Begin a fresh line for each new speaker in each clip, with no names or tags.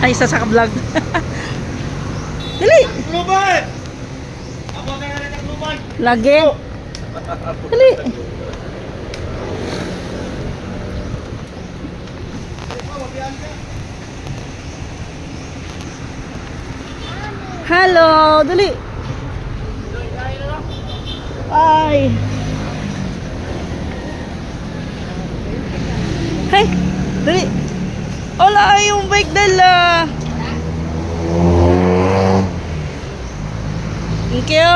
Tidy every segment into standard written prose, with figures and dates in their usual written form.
Isa sa ka-vlog. Dali.
Kluban! Ako na nga ng kluban.
Lagi. Dali. Hello, dali. Ay. Hey, dali. Wala yung bike dala. Thank you.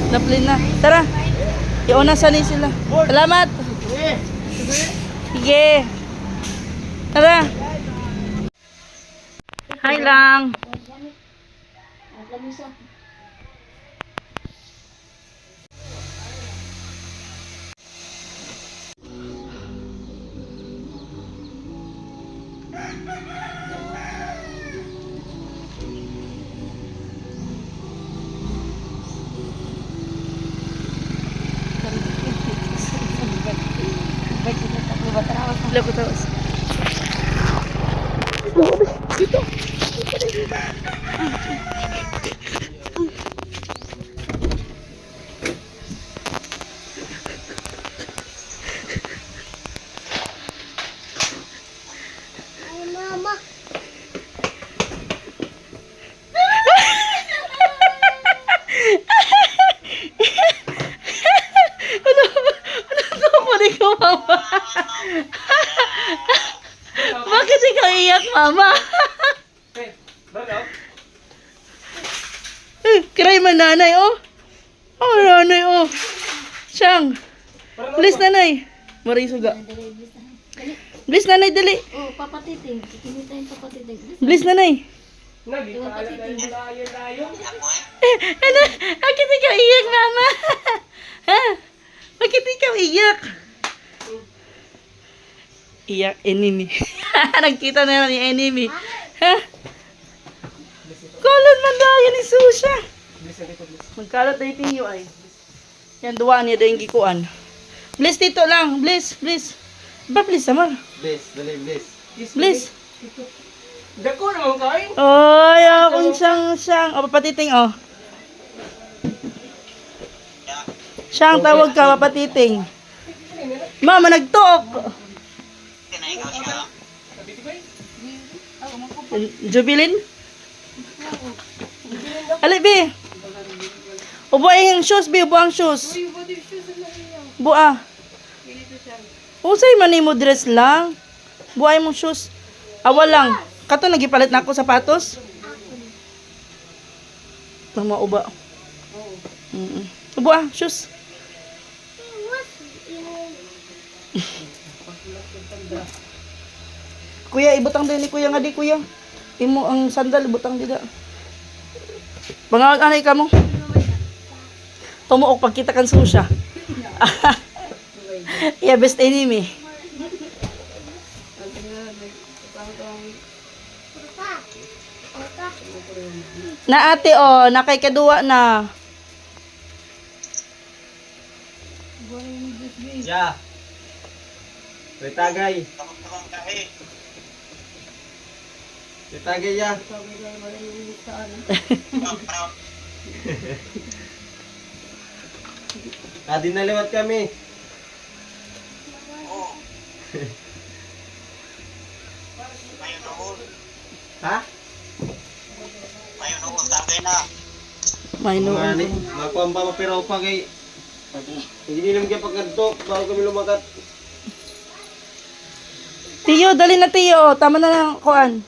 Naplin na. Tara. Iunasan ni sila. Salamat. Sige. Tara. Hi lang. Look at those. Dito.
Ay, mama.
Ano mama? Bakit ikaw iyak, mama? Kiray man nanay, oh. Oh, nanay, oh. Siyang. Bilis, nanay. Maray suga. Bilis, nanay, dali.
Oh, papatiting. Kinitain papatiting.
Bilis, nanay. Ano? Bakit ikaw iyak, mama? Ha? Bakit ikaw iyak? Iyak, enemy. Nagkita na ni enemy. Ha? Kulon man dahil ni Susha. Magkalat na itinyo ay. Yan, duwa niya dahil gikuan. Bless dito lang. Bless, bless. Ba, bless naman.
Bless, dali, bless.
Bless.
Dako naman kain.
Oy, akong siyang. O, papatiting, o. Siyang tawag ka, papatiting. Mama, nagtuok. Jubilin? Ali, be. Ubuay ang shoes, be. Ubuang shoes. Bua. Usay man mo dress lang. Buay mong shoes. Awal lang. Kato, nagipalit na ako sapatos. Tama, uba. Bua, shoes. Kuya, ibutang din ni kuya nga di, kuya. Imo ang sandal, ibutang di da. Mga anay ka mo. Tumuok pagkita kan susya. Yeah, best enemy. Na ate, oh, nakay kaduwa na.
Ya. Retagay. Retagay ya. Tadi na lewat kami. Ha?
May no.
Makuha pa mapiraw pa kay. Hindi nilam kaya pagkanto bago kami lumakat.
Tiyo, dali na tiyo. Tama na lang kuan.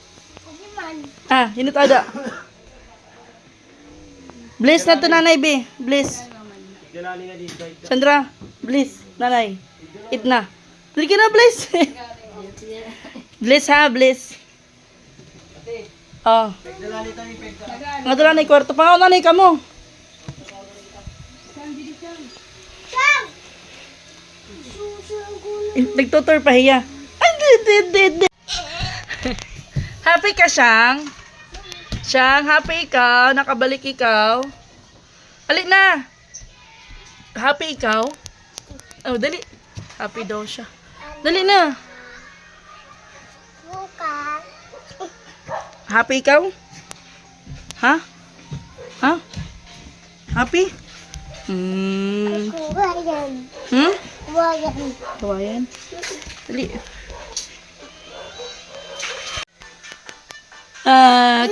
Ah, hinot ada. Bliss na to nanay, be. Bliss. Sandra, bliss. Nanay. Eat na. Dali ka na, bliss. Bliss ha, bliss. Oh. Nga doon nanay, kwarto. Pangaw nanay ka mo. Nagtutor pa hiya. Happy ka, Siyang? Siyang, happy ikaw? Nakabalik ikaw? Alik na! Happy ikaw? Oh, dali. Happy daw siya. Dali na. Happy ikaw? Ha? Ha? Happy?
Kawayan.
Hmm?
Kawayan.
Kawayan? Dali.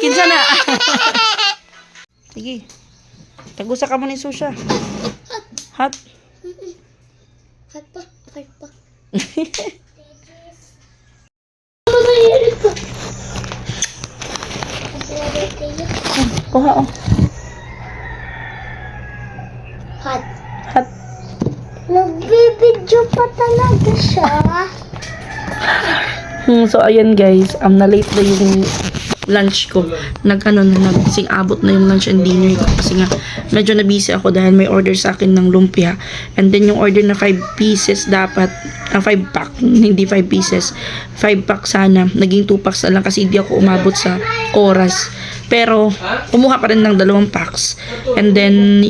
Kinsa na. Sige. Tagusa ka mo ni Susha. Hot.
Hot pa. Hot pa.
Kuha oh.
Hot.
Hot.
Nagbibidyo pa talaga siya.
So ayan guys, na-late na yung lunch ko. Nagsing abot na yung lunch and dinner ko kasi nga medyo na busy ako dahil may order sa akin ng lumpia. And then yung order na 5 pieces dapat, 5 pack, hindi 5 pieces. 5 pack sana. Naging 2 packs na lang kasi hindi ako umabot sa oras. Pero kumuha pa rin ng 2 packs. And then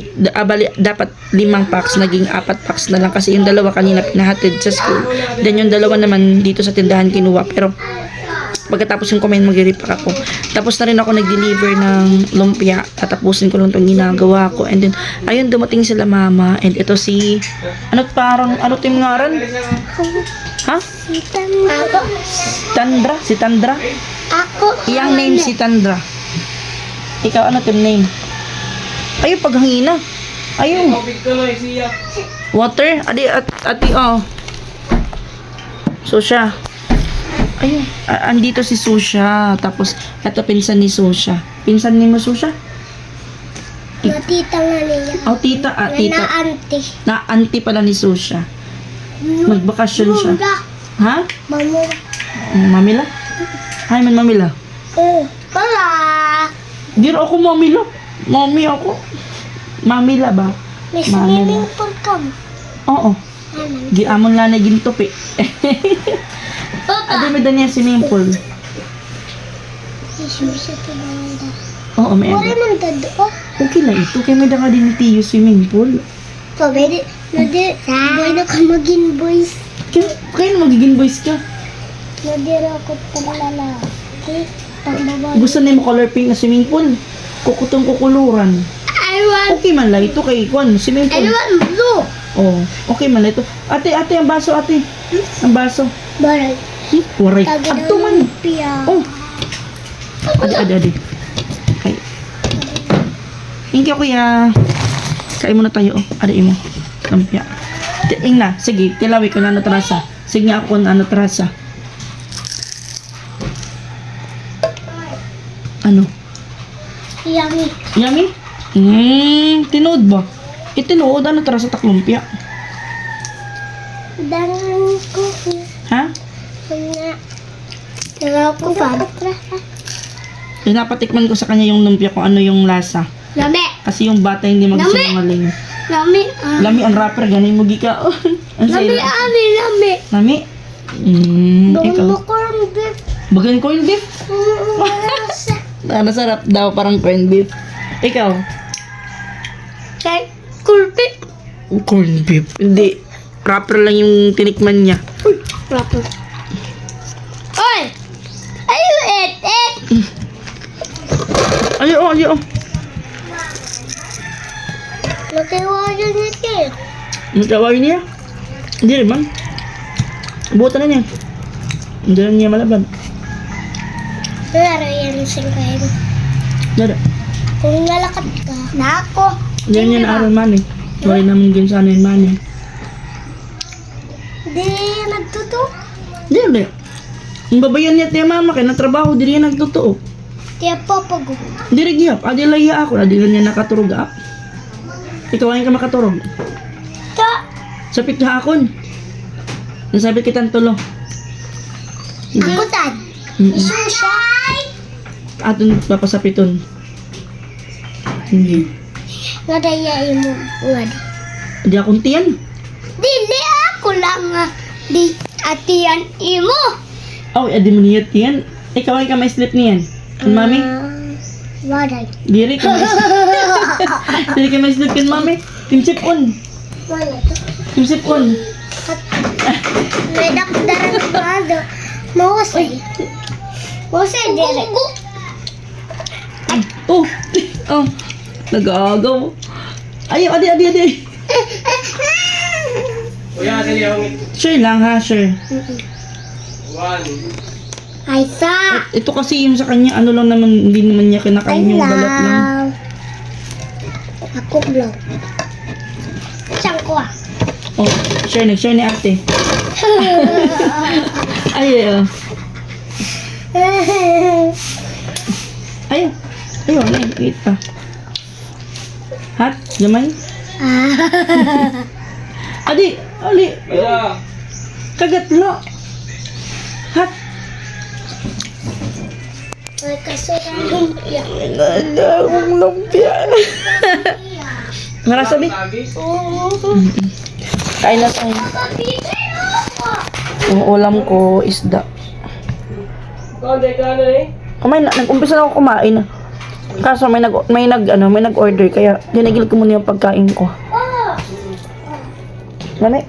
dapat 5 packs, naging 4 packs na lang kasi yung 2 kanina pinahatid sa school. Then yung 2 naman dito sa tindahan kinuha. Pero pagkatapos yung kumain mag-repack ako. Tapos na rin ako nag-deliver ng lumpia. Tatapusin ko lang itong ginagawa ko. And then, ayun, dumating sila mama. And ito si, ano yung ngaran? Ha?
Si Tanda.
Tandra? Si Tandra?
Ako.
Iyang name si Tandra. Ikaw, ano yung name? Ayun, paghangina. Ayun. Water? Adi, oh. So, siya. Ayun, andito si Susha. Tapos, ito pinsan ni Susha. Pinsan ni mo Susha?
Na tita nga niya.
Oh, tita. Tita.
Na auntie.
Na auntie pala ni Susha. Magbakasyon siya.
Mura.
Ha?
Mamura.
Mamila? Hi, man Mamila.
Wala.
Di rin ako Mamila. Mami ako. Mamila ba?
May
Mamila.
swimming pool ka mo.
Oo. Giamon lang na gintupi.
Papa.
Adi may daniya swimming pool.
Isusa to banda.
Oo, may
Wala
ado.
man dado.
Okay lang ito. Kaya may danga din ni Tiyo swimming pool.
Pwede. Nadi. Boy na ka maging boys.
Kaya na magiging boys ka.
Nadira ko talala. Pagbabago.
Gusto na mo color pink na swimming pool. Kukutong kukuluran.
I want.
Okay man lang ito kay Kwan. Swimming
I
pool.
want blue.
Oh, okay man lang ito. Ate, ang baso, ate. Ang baso.
Baray.
Waray.
Taga
Adto man.
Pia.
Oh. Adi. Okay. Thank you, kuya. Kain muna tayo, oh. Adi mo. Lampia. Ing na. Sige, tilawi ko na natrasa. Sige nga ako na natrasa. Ano?
Yummy.
Yummy? Tinood ba? Itinood, ano tara sa taklumpia?
Dangan ko.
Ha?
Kanya. Tara ko pa.
Pinapatikman ko sa kanya yung lumpia kung ano yung lasa.
Lami.
Kasi yung bata hindi magsinungaling.
Lami.
Lami ang rapper, ganin mo gika. Oh.
Lami. Lami.
Lami?
Bangon
Ikaw.
mo corn beef.
Bagan corned beef? Nasarap daw, parang corned beef. Ikaw?
Kay corn beef.
Corned beef? Hindi. Rapper lang yung tinikman niya.
Proper. Oy! Ayu eat it.
Ayaw.
Nakiwayo niya kayo.
Magkawawin niya? Hindi rin man. Butan na niya. Hindi na niya malaban.
Pero yan singkahin.
Dada.
Kung nalakat ka. Na ako.
Hindi na niya na-aral man eh. Wala naman din sana yung man eh.
Di nagtuto.
Hindi. Ang babayan niya tiya mama kaya natrabaho, di rin nagtotoo.
Tiya papago.
Di rin giyap. Adilaya ako. Adilan niya nakaturog ah. Ikaw ay ka makaturog.
Ta.
Sapit na akon. Nasabit kitang tulo.
Ako tad. Isusay.
Aton papasapiton. Hindi.
Ngadaya mo. Ngad.
Di akong tiyan.
Dili ako lang nga. Di atiyan imo.
Oh, adi mo niya tiyan. Ikaw ay ka may slip niyan. Kan mami?
Waday.
Diri ka may Diri ka may slip kan mami. Timsip on.
Wala.
Timsip on.
Medak darang bado. Mawasay. Mawasay dire.
Oh, oh. Nag-aagaw. Ay, adi.
Kuya, dali ako.
Sure lang ha, sure.
One.
Ay, sa.
Ito kasi yung sa kanya, ano lang naman, hindi naman niya kinakain yung balat lang.
Ako vlog. Saan ko ah?
Oh, share ni ate. Ay, Ay, wait pa. Hat, gamay. Adi,
Kuya.
kagat lo. Hat.
Ay, kasura lumpia.
Akong lumpia. Marasabi? Kain na tayo. Yung ulam ko, isda. Kumain na, nag-umpisa na ako kumain. Kaso may nag-order kaya dinigil ko muna yung pagkain ko. Mami,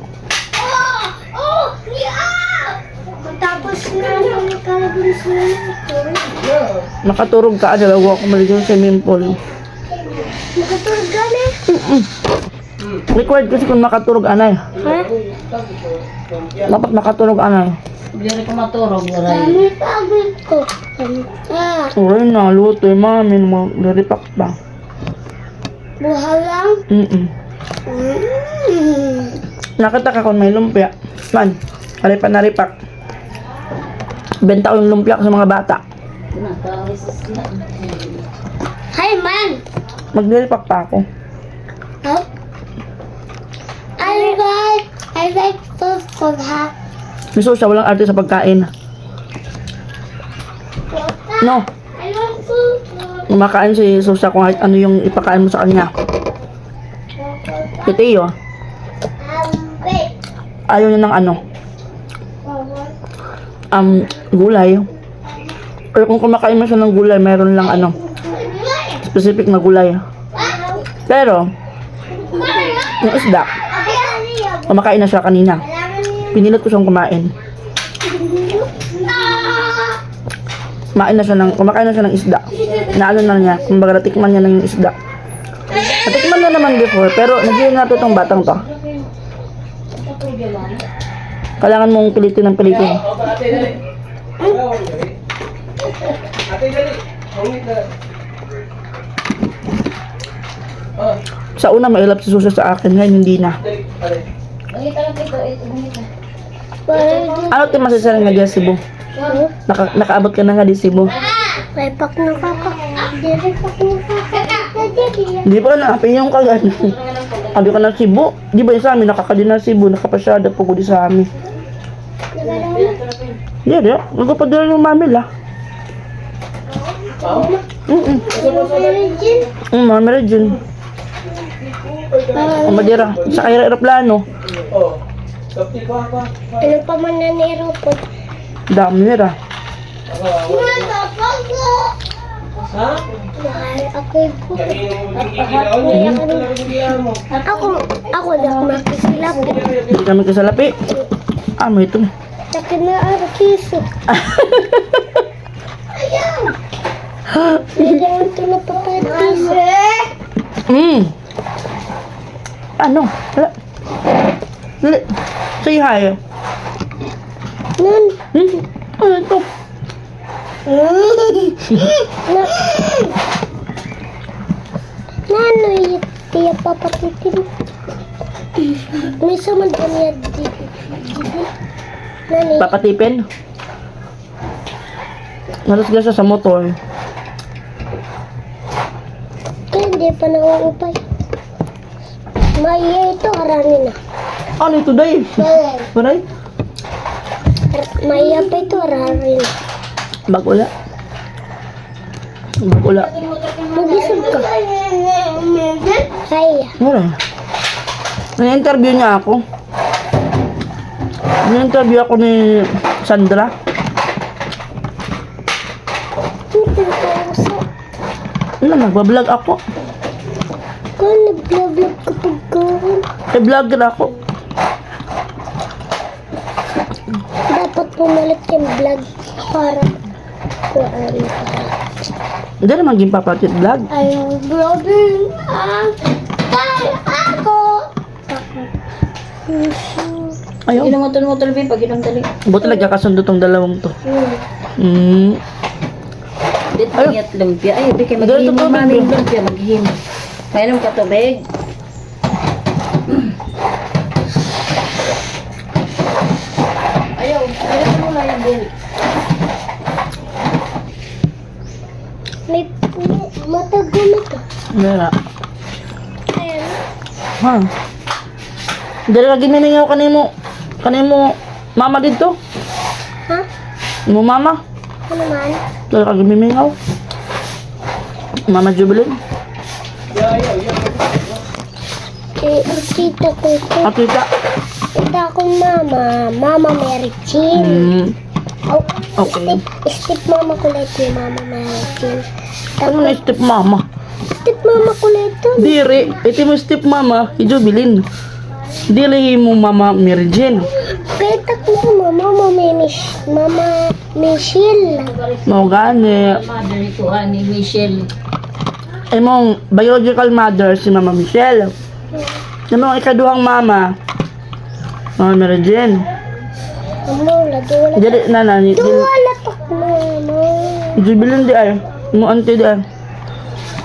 Tapos na nakalagay sila nito.
nakaturog ka, dalawa ako maligaw sa swimming pool.
Makatulog gani.
Required kasi kung makaturog anay.
Ha?
Dapat makaturog anay.
Kami pagod ko.
Uray na, luto yung mami, naripak pa.
Buha lang.
Nakita ka kung may lumpia. Man, naripak. Benta ko yung lumpia ko sa mga bata.
Hi, man.
Magniripak pa ako.
Huh? I like food, ha?
Miso siya, walang arte sa pagkain. No,
I love food.
kumakain si Susa kung ano yung ipakain mo sa kanya. Kitiyo,
Wait.
ayaw niya ng gulay. Pero kung kumakain mo siya ng gulay, meron lang specific na gulay. Pero, yung isda, kumakain na siya kanina. Pinilit ko siyang kumain. Kumakain na siya ng isda. Naano na niya, kumbaga natikman niya na yung isda. Natikman na naman before, pero nagiging nato itong batang to. Kailangan mong pilitin ng pilitin.
Ate, dali. Ate, dali. Hungit na.
Sa una, mailap si Susa sa akin. Ngayon, hindi na.
Dali, ate.
Ano tayo masasaring nga di Cebu? Nakaabot ka na nga di Cebu.
May pak na kaka. Dere pak na kaka.
Di ba na, pinyong kagad. Abi ka na Cebu. Di ba yung sa amin, nakakadi na Cebu, nakapasyada po ko di sa amin. Di, nagpapadala yung mami la. Mami Regine. Ang madira, sa kaya aeroplano.
Oh. Kapti pa.
Ano pa man na ni aeroport?
Dami nila.
Ha?
Mahal ako po. Ako na makisilapit.
Hindi kami kasalapi. Mo ito.
Sakin na ang kiso. Hindi naman ito napapatis.
Ano? Dali. Say hi.
Nun.
Ano ito?
Nano yung tiya papatitin. May saman pa niya dito. Nani?
Papatipin? Nalasga siya sa motor.
Kaya hindi pa nangungumpay. Maya ito, harangin na.
Ano ito, Day? Maray?
Maya pa ito, harangin na.
Bagula.
Magisog ka. Kaya.
Maray. Na-interview niya ako. Na-interview ako ni Sandra.
Ito ka uso.
Ano, nagbablog ako.
Kung nag-vlog kapag gawin,
I-vlogger ako.
dapat pumalit yung vlog para kuhaan.
Hindi naman maging papatid vlog.
Ayaw, brother. Ako.
Ayaw.
Ilang motor-motor, babe, pag ilang dali.
Buti nagkakasundo tong dalawang to.
Dito
Ayun.
ingat lumpia. Ay, babe,
Dito,
maghihim
tubig,
mami
bro.
lumpia, maghihim. Mayroon ka tubig. Ayaw, ayaw mo lang yung babe.
May matagumit ka.
Mera.
Ayan.
Ha? Dali ka gininingaw kanimo. Kanimo mama dito.
Ha?
Mo mama.
Ano man?
Dali ka gininingaw. Mama Jubilin.
Ang tita ko ito.
Atita.
Tita akong mama. Mama Mary Jean. Oh,
Okay.
step mama ko ulit yung mama Mary Jean.
Ano na step mama?
Step mama ko ulit ito.
Diri. Ito mo step mama. Jubilin. Dili mo mama Mary Jane.
Peta ko mama Mama Michelle.
Mao gani.
Mother ito, ni Michelle.
Imong biological mother si Mama Michelle. Imong ikaduhang mama. Mama Mary Jane.
Amo, lagi wala.
Dili na nani.
Wala pa mama.
Jubilin di ay. Mo auntie di ay.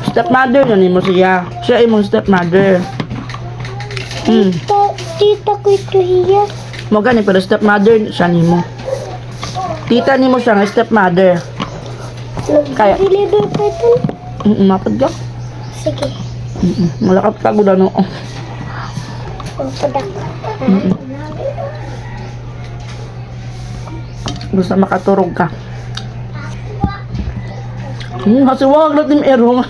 Stepmother na ni mo siya. Siya imong stepmother.
Tita ko ito hiya.
Mo gani pero stepmother siya nimo. Tita nimo siya nga stepmother. Kaya.
Nag-deliver pa ito.
Mapad ka.
Sige.
Malakap ka guda no.
Ang padak.
Basta makaturog ka. Hasiwag natin erong.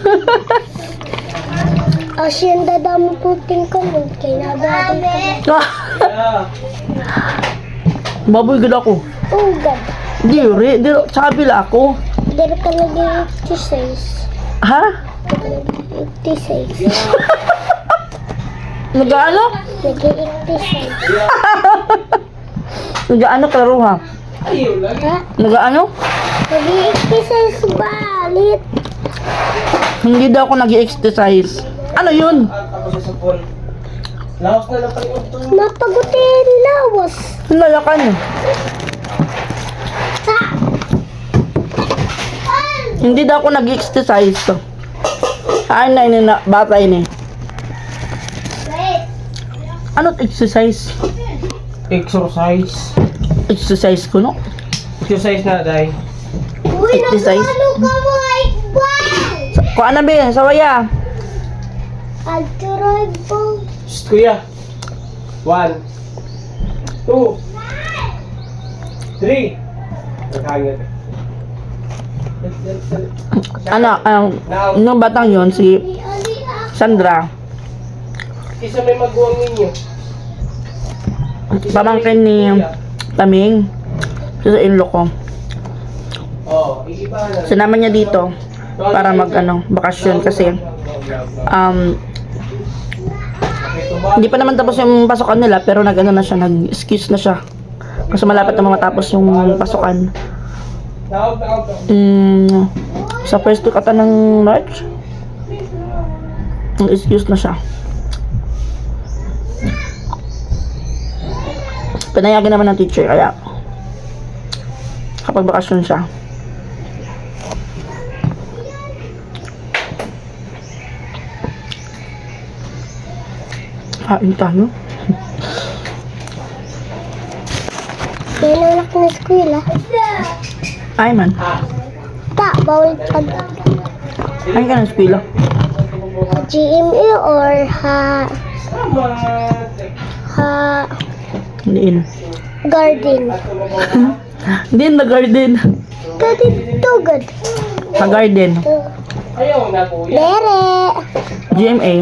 Asyan dadamo puting ka mo. Kaya nababay ka.
Baboy gud ako.
Oh, God.
Diri, sabi la ako.
Dari ka nag-exercise.
Ha?
Nag-exercise.
Nagaano?
Nag-exercise.
Nagaano klaro ha?
Ha?
Nagaano?
Nag-exercise balit.
Hindi daw ako nag-exercise. Ano yun?
Laos na lang kayo ito.
Mapagutin lawas.
Nalakan.
Sa.
Hindi daw ako nag-exercise. Ay na ini na bata ini. Ano exercise?
Exercise.
Exercise ko no?
Exercise na, day.
Uy,
Exercise.
nagano ka mo ay bang?
Ko ana be, sawaya.
Alturoy po.
Shh, kuya. 1, 2, 3. Nagkangit.
Ano, nung batang yon si Sandra,
Isa may maguwang ninyo.
pamangkin ni Taming, sa inlo ko.
Oh, iiba na.
Sinama niya dito para mag bakasyon kasi hindi pa naman tapos yung pasukan nila pero na siya, nag-excuse na siya. Kasi malapit na matapos yung pasukan. Sa first week ata ng March, nag-excuse na siya. Pinayagan naman ng teacher kaya kapag bakasyon siya. Kain tayo.
Kaya anak na eskwela.
Ay man.
Ta, bawal pag
Ay ka ng eskwela.
GMA or ha
Diin.
garden.
Diin na garden.
Dito good.
Sa garden.
Ayaw na, kuya.
Bere.
GMA.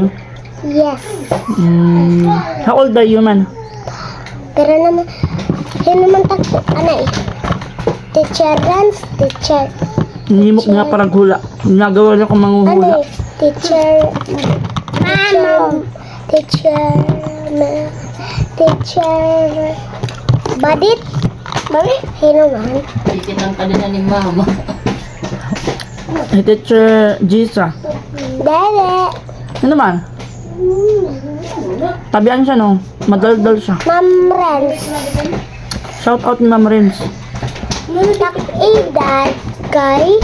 Yes.
How old are you man?
Pero naman, yun naman takbo. Anay. Teacher runs, teacher.
Hindi mo nga parang hula. Nagawa na ko manghuhula.
Anay. Teacher. Teacher. Teacher. Badit. Mami, yun naman.
Titinang ka din na ni mama.
Hey, Teacher Jisa.
Dede.
Ano naman? Tabihan siya, no? Madaldal siya.
Ma'am Renz.
Shout out ni Ma'am Renz.
Tak-edad kay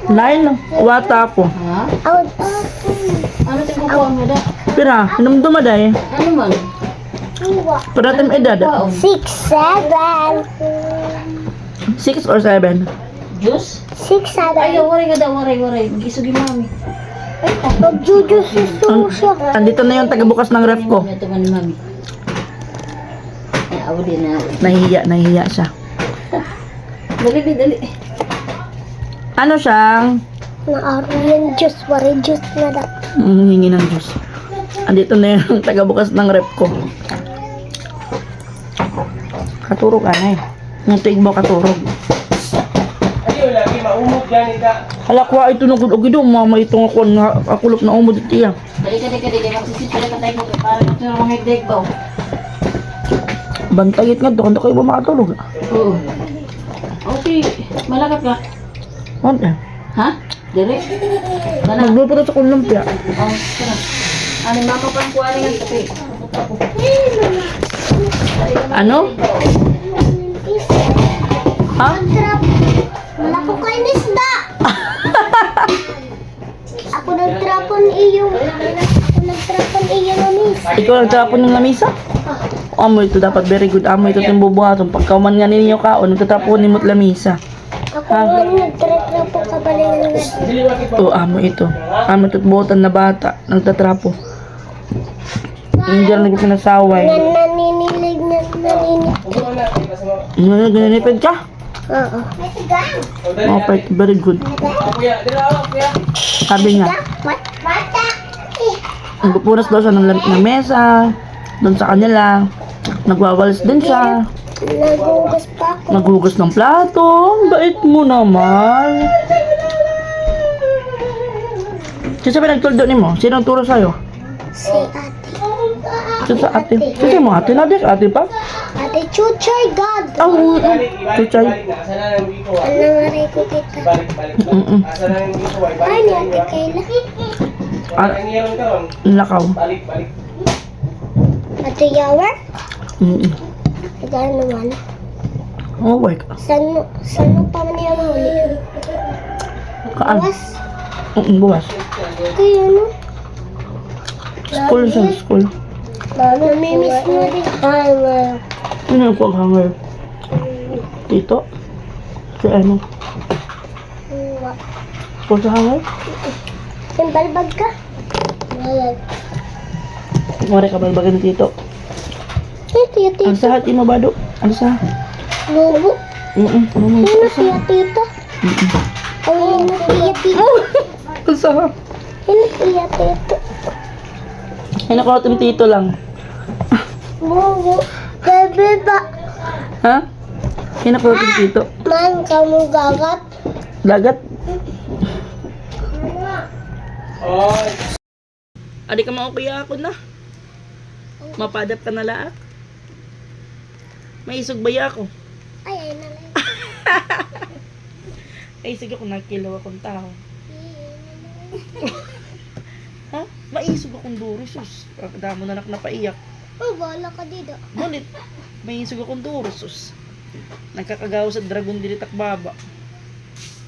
Lain, wata ako.
Ha?
out.
Ano sa kukuha mo da?
Pira, hinumduma day.
Ano man?
Parating edad.
6, 7.
6 or 7?
Juice?
6, 7.
Ayaw, waray ka daw, waray. Mag-isugi mami.
Magjuju si Susha.
Andito na yung tagabukas ng ref ko.
Ito man ni mami. Ay, awo din na.
Nahihiya siya.
Dali.
Ano siyang
Na-Arian juice. Wari juice na daw.
hingi ng juice. Andito na yung tagabukas ng ref ko. Katurog ana eh. Yung tuig mo katurog.
Ayaw, lagi maumog yan ita.
Halakwa ito na gud gido mama itong ako na akulop na umod itiya.
Dali. Magsisit pala ka tayo mo. Para ito na mga higdeg ba?
Bantayit nga doon kayo ba makatulog?
Oo. Okay. Malakap ka.
Ano?
Ha? Dire? Dana.
Magluto sa kulumpia.
Oh, tara. Ano mama pang kuha ng kape?
Ano? Ha?
Wala ko kayo nisda. Ako nagtrapon iyo. Ako nagtrapon iyo na miss.
Ikaw nagtapon ng lamisa? Amo ito dapat very good. Amo ito yung bubuhaton. Pagkauman nga ninyo kaon, nagtatapon ni mo't lamisa.
Ako nga nagtrapo ka balingan nga.
Oo, amo ito. Amo ito't buotan na bata. Nagtatrapo. Hindi rin ko pinasaway.
Nga naninilig na naninig.
Ganyanipid ka?
Oo.
Okay, very good.
Kuya, dila ako, kuya.
Sabi niya,
Bata.
nagpupunas daw siya ng mesa. Doon sa kanila. Nagwawalis din siya.
Nagugas pa ako.
Naghugas ng plato. Ang bait mo naman. Sino sa pinagtuldo ni mo? Sino ang turo sa'yo?
Si ate.
Sino sa ate? Sino mo ate? Nadik ate pa?
Ate Chuchay God.
Oh, Chuchay.
Asa na nang gito, ah.
Ano nga rin ko kita.
Balik.
Mm-mm.
Asa na nang gito, ay
Ay, ni ate Kayla.
Ang iyaron ka ron.
Lakaw.
Balik.
Ate Yawer. Ikaw naman.
Oh, wait.
Saan mo pa man yung huli?
Kaan?
Bawas.
Buwas.
Kaya ano?
School siya, school.
Namimiss mo din. Ay, well.
Ano yung paghanger? Tito? Si ano? School sa hanger?
Simbalbag ka? Ngayon.
Mare ka balbagan ni Tito.
Tito.
Ang sahat mo ba do? Ang sahat?
Lubo.
Ano
Ano tito? Ay, ano tito?
Ang sahat?
Ano tito?
Ay, nakuha ni Tito lang.
Bubo. Bebe ba?
Ha? Ay, nakuha ni Tito.
Man, kamu gagat?
Dagat?
Oy.
Adi ka maukaya ako na. Mapadap ka na laak. May isog ba ako?
Ay, nalang.
Ay, sige kung nagkilaw akong tao. Ha? Maisog akong duro, sus. Damo na napaiyak.
Oh, bala ka dito.
Ngunit, may isog akong duro, sus. Nagkakagaw sa dragon dilitak baba.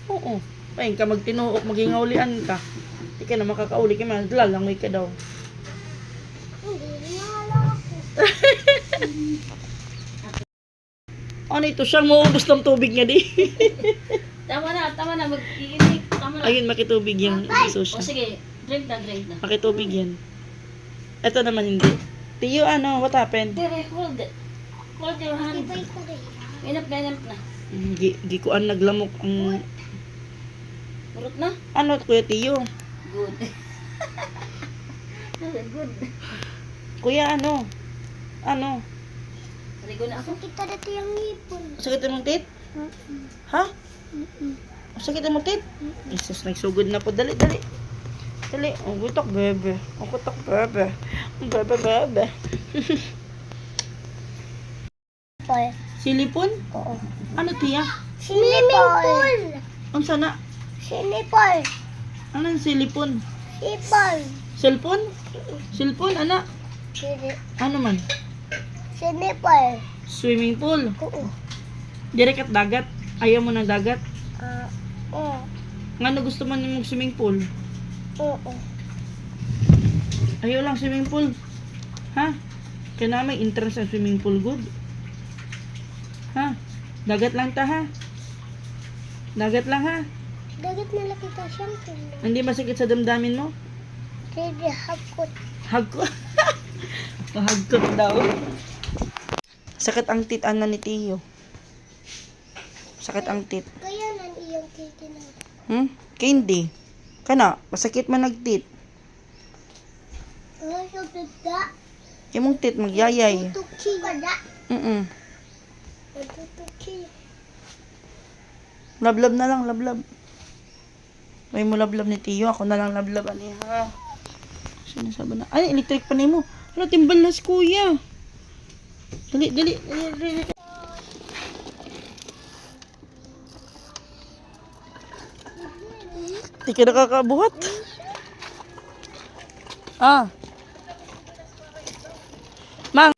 Oo. Ayun ka magtinuok, magingaulian ka. Di ka na makakauli ka man. Lalangoy ka daw.
Hindi na ako.
Ano ito? Siyang maubos ng tubig niya di.
Tama na. Mag-iisip. Tama na.
Ayun, makitubig yung iso
O
siya.
sige, drink na.
Makitubig yan. Ito naman hindi. Tiyo, ano? What happened?
Dire, hold it. Hold your hand. Inap na.
Gikuan naglamok ang...
Urot na?
Ano, Kuya Tiyo?
Good. Good.
Kuya, ano? Ano?
Rigo na ako.
Kita dati yung ipon.
Sakit mo tit? Ha? Sakit mo tit? Jesus, nagsugod na po. Dali. Dali. Ang gutok, bebe. Ang gutok, bebe. Bebe.
Paul.
Silipon?
Oo.
Ano, Tiya?
Swimming pool.
Ang sana?
Sinipol.
Ano yung silipon?
Sipol.
Cellphone? Cellphone, anak? Ano man?
Sinipol.
Swimming pool.
Oo.
Direk at dagat. Ayaw mo ng dagat.
Oo.
Nga gusto man yung swimming pool?
Oo.
Ayaw lang swimming pool. Ha? Kaya na may entrance sa swimming pool, good. Ha? Dagat lang ta, ha? Dagat lang, ha?
Dagat na lang kita siyempre.
Hindi masakit sa damdamin mo?
Kaya hapot.
Hagkot. Hagkot daw. Sakit ang tit, ana ni Tiyo. Sakit ang tit.
Kaya nan iyang titi na.
Candy. Kana, masakit man nagtit.
Ano sa bigda?
Imong tit magyayay.
Tutuki. Kada. Tutuki.
Lablab na lang, lablab. May mo lablab ni Tiyo, ako na lang lablaban niya. Sinasabi na. Ay, electric pa mo. Ano, timbalas kuya. Dali, dali. Di ka nakakabuhat. Ah. Mang.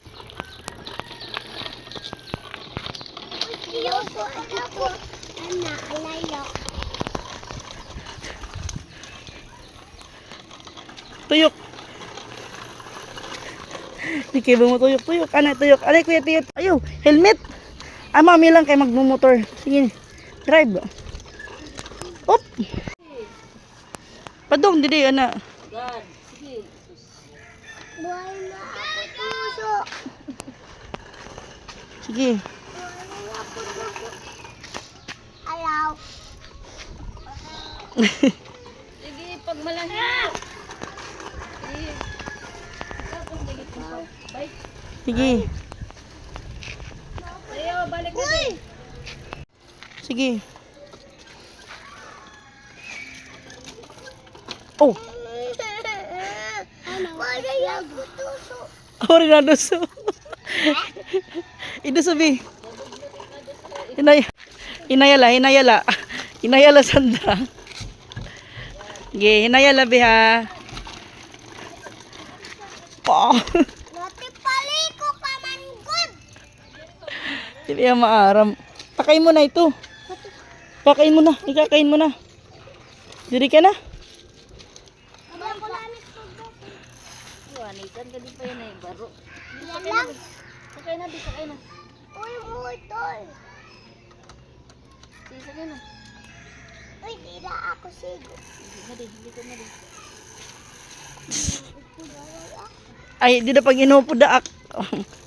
Ayoko, ayoko. Ana, alayo.
Tuyok. Di kayo mo tuyok, tuyok. Ana, tuyok. Alay, kuya, tuyok. Ayaw, helmet. Ah, mami lang kayo magmumotor. Sige, drive. Op. Padong, didi, ana.
Buhay na ako puso.
Sige.
Buhay na ako puso. Alaw.
Sige, pag malangin.
Sige.
Ayaw, balik na din.
Sige. Oh,
Buhay na ako puso.
ori na doso. Ito sabi. Hinayala. Hinayala, Sandra. Sige, hinayala, biha. Oh.
Natipali ko pa man good.
Hindi yan maaram. Pakain mo na ito. Pakain mo na. Ikakain mo na. Diri ka na.
Iwanikan ka din pa yun eh, baro.
Yan lang.
Sakay na, di sakay na.
Uy, uy, tol.
Sige, sakay na.
Uy, di na ako sigo.
Hindi ko na din.
Ay, di na pag inupo daak.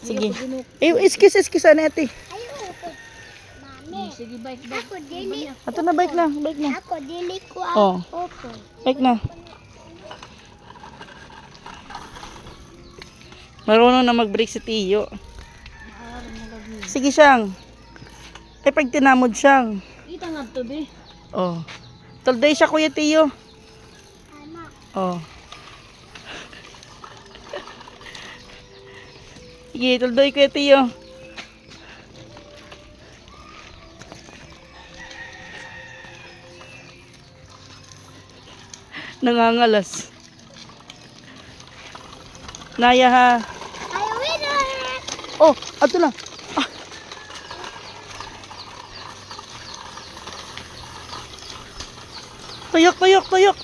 Sige. Excuse na ate.
Ayoko po. Mami.
Sige, bike.
Ako dili.
Ato na, bike na.
Ako dili ko
Oh.
opo.
Bike na. Marunong na mag-brake si Tiyo. Sige siyang. Ay, pag tinamod siyang.
Kita nga to, be.
Oh. Tolday siya, Kuya Tiyo.
Anak.
Oh. Sige, tolday, Kuya Tiyo. Nangangalas. Naya ha.
Ayaw winner.
Oh, ato na. Ah. Tuyok.